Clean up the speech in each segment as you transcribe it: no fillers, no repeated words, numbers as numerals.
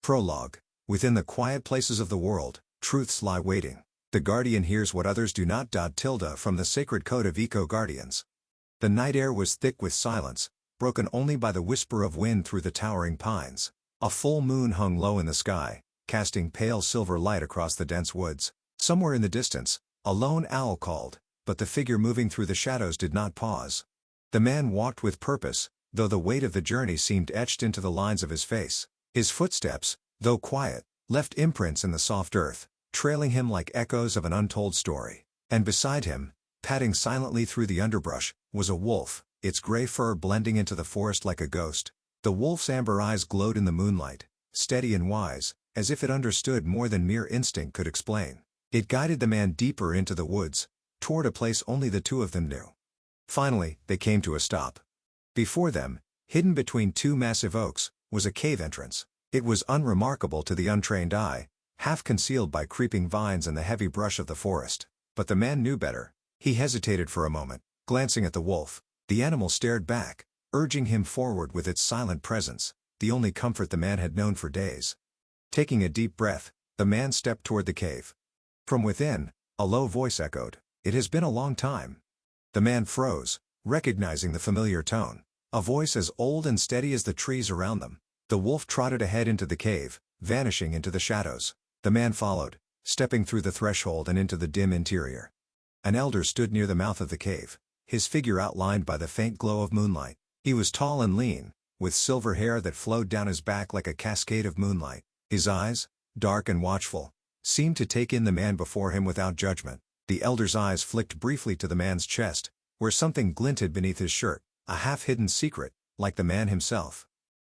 Prologue. Within the quiet places of the world, truths lie waiting. The guardian hears what others do not. From the sacred code of eco-guardians. The night air was thick with silence, broken only by the whisper of wind through the towering pines. A full moon hung low in the sky, casting pale silver light across the dense woods. Somewhere in the distance, a lone owl called, but the figure moving through the shadows did not pause. The man walked with purpose, though the weight of the journey seemed etched into the lines of his face. His footsteps, though quiet, left imprints in the soft earth, trailing him like echoes of an untold story. And beside him, padding silently through the underbrush, was a wolf, its gray fur blending into the forest like a ghost. The wolf's amber eyes glowed in the moonlight, steady and wise, as if it understood more than mere instinct could explain. It guided the man deeper into the woods, toward a place only the two of them knew. Finally, they came to a stop. Before them, hidden between two massive oaks, was a cave entrance. It was unremarkable to the untrained eye, half concealed by creeping vines and the heavy brush of the forest. But the man knew better. He hesitated for a moment, glancing at the wolf. The animal stared back, urging him forward with its silent presence, the only comfort the man had known for days. Taking a deep breath, the man stepped toward the cave. From within, a low voice echoed, "It has been a long time." The man froze, recognizing the familiar tone. A voice as old and steady as the trees around them. The wolf trotted ahead into the cave, vanishing into the shadows. The man followed, stepping through the threshold and into the dim interior. An elder stood near the mouth of the cave, his figure outlined by the faint glow of moonlight. He was tall and lean, with silver hair that flowed down his back like a cascade of moonlight. His eyes, dark and watchful, seemed to take in the man before him without judgment. The elder's eyes flicked briefly to the man's chest, where something glinted beneath his shirt, a half-hidden secret, like the man himself.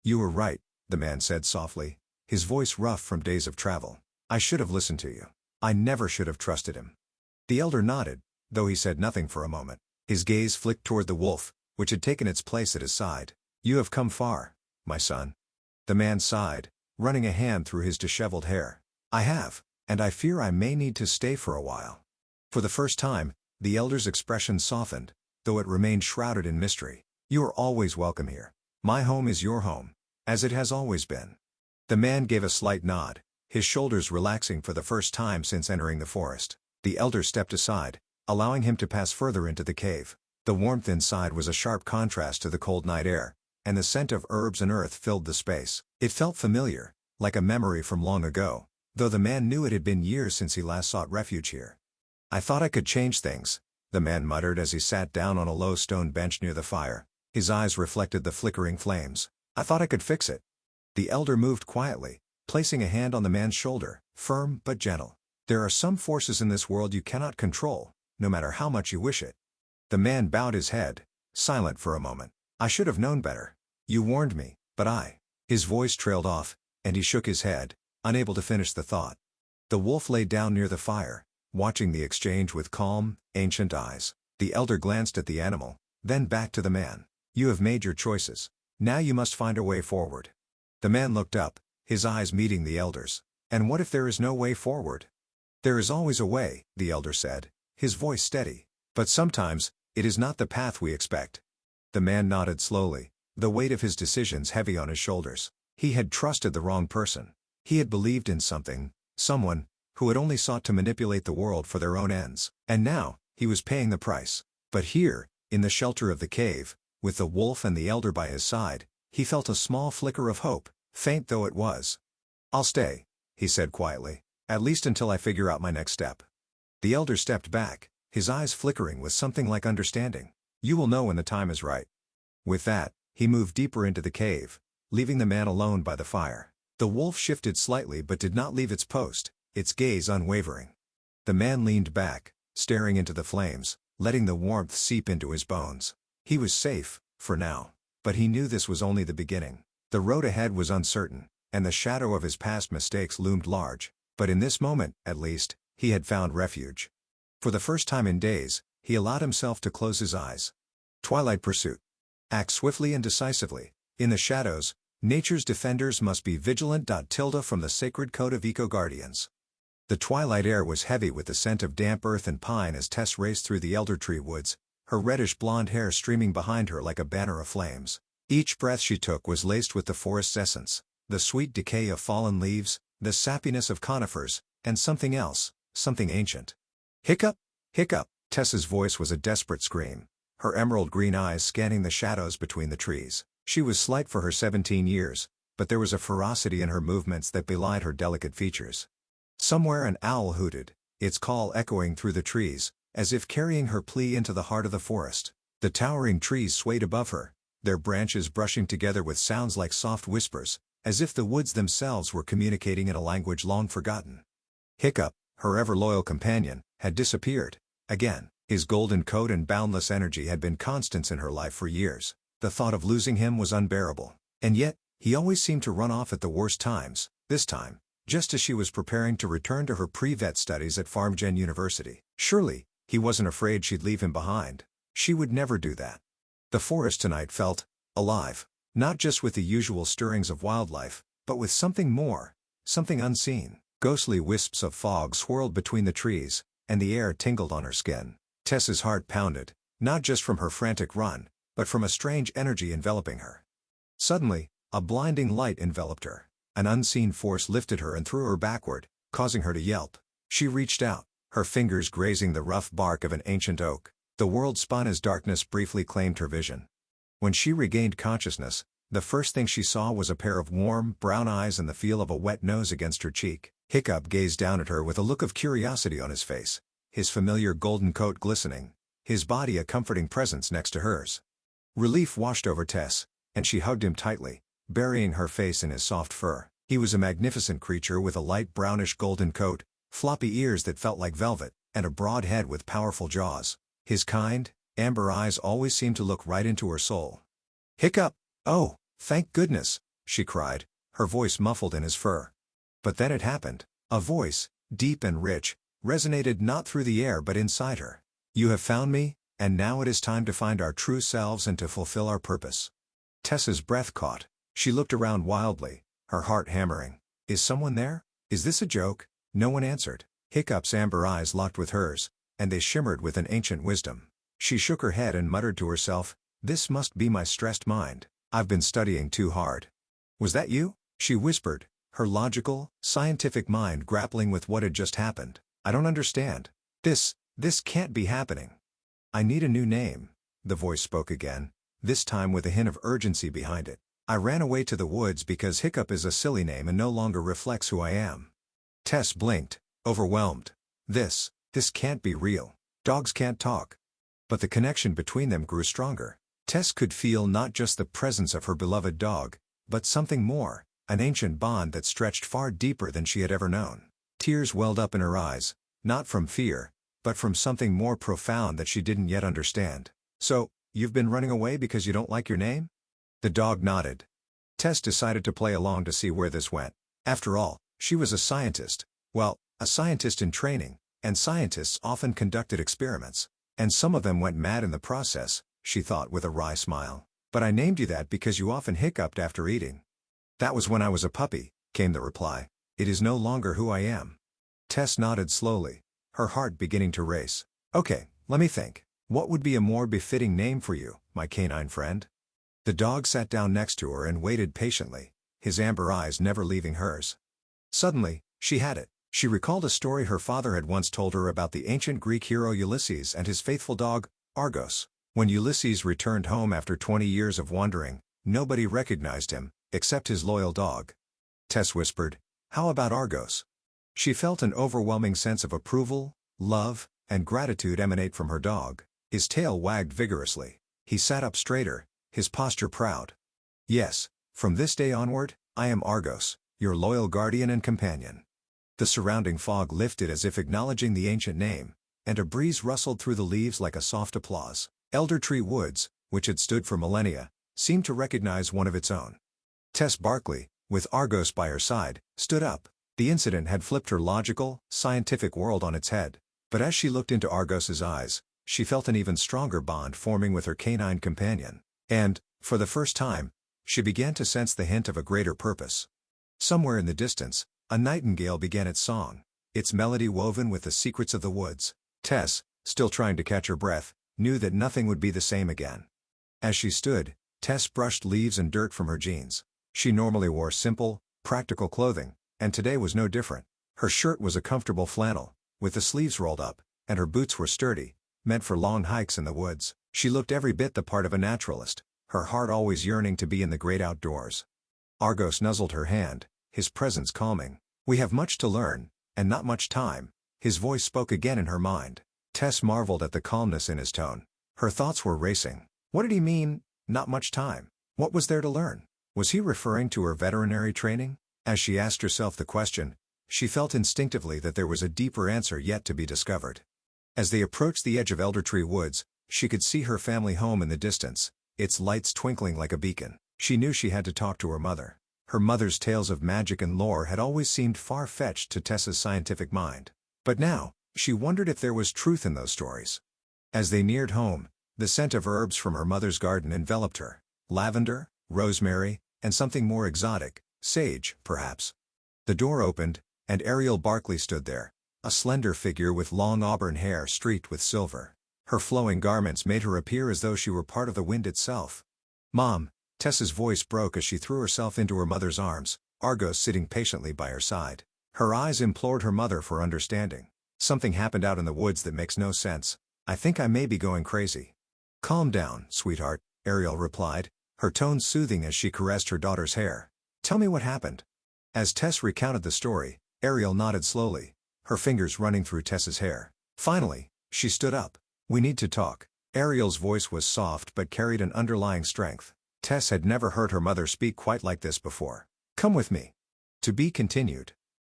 "You were right," the man said softly, his voice rough from days of travel. "I should have listened to you. I never should have trusted him." The elder nodded, though he said nothing for a moment. His gaze flicked toward the wolf, which had taken its place at his side. "You have come far, my son." The man sighed, running a hand through his disheveled hair. "I have, and I fear I may need to stay for a while." For the first time, the elder's expression softened, though it remained shrouded in mystery. "You are always welcome here. My home is your home, as it has always been." The man gave a slight nod, his shoulders relaxing for the first time since entering the forest. The elder stepped aside, allowing him to pass further into the cave. The warmth inside was a sharp contrast to the cold night air, and the scent of herbs and earth filled the space. It felt familiar, like a memory from long ago, though the man knew it had been years since he last sought refuge here. "I thought I could change things," the man muttered as he sat down on a low stone bench near the fire. His eyes reflected the flickering flames. "I thought I could fix it." The elder moved quietly, placing a hand on the man's shoulder, firm but gentle. "There are some forces in this world you cannot control, no matter how much you wish it." The man bowed his head, silent for a moment. "I should have known better. You warned me, but I—" His voice trailed off, and he shook his head, unable to finish the thought. The wolf lay down near the fire, watching the exchange with calm, ancient eyes. The elder glanced at the animal, then back to the man. "You have made your choices. Now you must find a way forward." The man looked up, his eyes meeting the elder's. "And what if there is no way forward?" "There is always a way," the elder said, his voice steady. "But sometimes, it is not the path we expect." The man nodded slowly, the weight of his decisions heavy on his shoulders. He had trusted the wrong person. He had believed in someone, who had only sought to manipulate the world for their own ends. And now, he was paying the price. But here, in the shelter of the cave, with the wolf and the elder by his side, he felt a small flicker of hope, faint though it was. "I'll stay," he said quietly, "at least until I figure out my next step." The elder stepped back, his eyes flickering with something like understanding. "You will know when the time is right." With that, he moved deeper into the cave, leaving the man alone by the fire. The wolf shifted slightly but did not leave its post, its gaze unwavering. The man leaned back, staring into the flames, letting the warmth seep into his bones. He was safe, for now, but he knew this was only the beginning. The road ahead was uncertain, and the shadow of his past mistakes loomed large, but in this moment, at least, he had found refuge. For the first time in days, he allowed himself to close his eyes. Twilight pursuit. Act swiftly and decisively. In the shadows, nature's defenders must be vigilant. From the sacred code of eco-guardians. The twilight air was heavy with the scent of damp earth and pine as Tess raced through the elder tree woods, her reddish blonde hair streaming behind her like a banner of flames. Each breath she took was laced with the forest's essence, the sweet decay of fallen leaves, the sappiness of conifers, and something else, something ancient. Hiccup! Hiccup! Tess's voice was a desperate scream, her emerald green eyes scanning the shadows between the trees. She was slight for her 17 years, but there was a ferocity in her movements that belied her delicate features. Somewhere an owl hooted, its call echoing through the trees, as if carrying her plea into the heart of the forest. The towering trees swayed above her, their branches brushing together with sounds like soft whispers, as if the woods themselves were communicating in a language long forgotten. Hiccup, her ever-loyal companion, had disappeared. Again, his golden coat and boundless energy had been constants in her life for years. The thought of losing him was unbearable. And yet, he always seemed to run off at the worst times. This time, just as she was preparing to return to her pre-vet studies at FarmGen University. Surely, he wasn't afraid she'd leave him behind. She would never do that. The forest tonight felt alive, not just with the usual stirrings of wildlife, but with something more, something unseen. Ghostly wisps of fog swirled between the trees, and the air tingled on her skin. Tess's heart pounded, not just from her frantic run, but from a strange energy enveloping her. Suddenly, a blinding light enveloped her. An unseen force lifted her and threw her backward, causing her to yelp. She reached out, her fingers grazing the rough bark of an ancient oak. The world spun as darkness briefly claimed her vision. When she regained consciousness, the first thing she saw was a pair of warm, brown eyes and the feel of a wet nose against her cheek. Hiccup gazed down at her with a look of curiosity on his face, his familiar golden coat glistening, his body a comforting presence next to hers. Relief washed over Tess, and she hugged him tightly, burying her face in his soft fur. He was a magnificent creature with a light brownish golden coat, floppy ears that felt like velvet, and a broad head with powerful jaws. His kind, amber eyes always seemed to look right into her soul. Hiccup! Oh, thank goodness, she cried, her voice muffled in his fur. But then it happened. A voice, deep and rich, resonated not through the air but inside her. You have found me, and now it is time to find our true selves and to fulfill our purpose. Tessa's breath caught. She looked around wildly, her heart hammering. Is someone there? Is this a joke? No one answered. Hiccup's amber eyes locked with hers, and they shimmered with an ancient wisdom. She shook her head and muttered to herself, "This must be my stressed mind. I've been studying too hard." "Was that you?" she whispered, her logical, scientific mind grappling with what had just happened. "I don't understand. This can't be happening." "I need a new name," the voice spoke again, this time with a hint of urgency behind it. "I ran away to the woods because Hiccup is a silly name and no longer reflects who I am." Tess blinked, overwhelmed. This can't be real. Dogs can't talk. But the connection between them grew stronger. Tess could feel not just the presence of her beloved dog, but something more, an ancient bond that stretched far deeper than she had ever known. Tears welled up in her eyes, not from fear, but from something more profound that she didn't yet understand. "So, you've been running away because you don't like your name?" The dog nodded. Tess decided to play along to see where this went. After all, she was a scientist. Well, a scientist in training, and scientists often conducted experiments. And some of them went mad in the process, she thought with a wry smile. "But I named you that because you often hiccuped after eating." "That was when I was a puppy," came the reply. "It is no longer who I am." Tess nodded slowly, her heart beginning to race. "Okay, let me think. What would be a more befitting name for you, my canine friend?" The dog sat down next to her and waited patiently, his amber eyes never leaving hers. Suddenly, she had it. She recalled a story her father had once told her about the ancient Greek hero Ulysses and his faithful dog, Argos. When Ulysses returned home after 20 years of wandering, nobody recognized him, except his loyal dog. Tess whispered, "How about Argos?" She felt an overwhelming sense of approval, love, and gratitude emanate from her dog. His tail wagged vigorously. He sat up straighter, his posture proud. "Yes, from this day onward, I am Argos, your loyal guardian and companion." The surrounding fog lifted as if acknowledging the ancient name, and a breeze rustled through the leaves like a soft applause. Elder Tree Woods, which had stood for millennia, seemed to recognize one of its own. Tess Barkley, with Argos by her side, stood up. The incident had flipped her logical, scientific world on its head. But as she looked into Argos's eyes, she felt an even stronger bond forming with her canine companion. And, for the first time, she began to sense the hint of a greater purpose. Somewhere in the distance, a nightingale began its song, its melody woven with the secrets of the woods. Tess, still trying to catch her breath, knew that nothing would be the same again. As she stood, Tess brushed leaves and dirt from her jeans. She normally wore simple, practical clothing, and today was no different. Her shirt was a comfortable flannel, with the sleeves rolled up, and her boots were sturdy, meant for long hikes in the woods. She looked every bit the part of a naturalist, her heart always yearning to be in the great outdoors. Argos nuzzled her hand, his presence calming. "We have much to learn, and not much time." His voice spoke again in her mind. Tess marveled at the calmness in his tone. Her thoughts were racing. What did he mean, not much time? What was there to learn? Was he referring to her veterinary training? As she asked herself the question, she felt instinctively that there was a deeper answer yet to be discovered. As they approached the edge of Eldertree Woods, she could see her family home in the distance, its lights twinkling like a beacon. She knew she had to talk to her mother. Her mother's tales of magic and lore had always seemed far-fetched to Tessa's scientific mind. But now, she wondered if there was truth in those stories. As they neared home, the scent of herbs from her mother's garden enveloped her. Lavender, rosemary, and something more exotic, sage, perhaps. The door opened, and Ariel Barkley stood there, a slender figure with long auburn hair streaked with silver. Her flowing garments made her appear as though she were part of the wind itself. "Mom," Tessa's voice broke as she threw herself into her mother's arms, Argos sitting patiently by her side. Her eyes implored her mother for understanding. "Something happened out in the woods that makes no sense. I think I may be going crazy." "Calm down, sweetheart," Ariel replied, her tone soothing as she caressed her daughter's hair. "Tell me what happened." As Tess recounted the story, Ariel nodded slowly, her fingers running through Tess's hair. Finally, she stood up. "We need to talk." Ariel's voice was soft but carried an underlying strength. Tess had never heard her mother speak quite like this before. "Come with me." To be continued.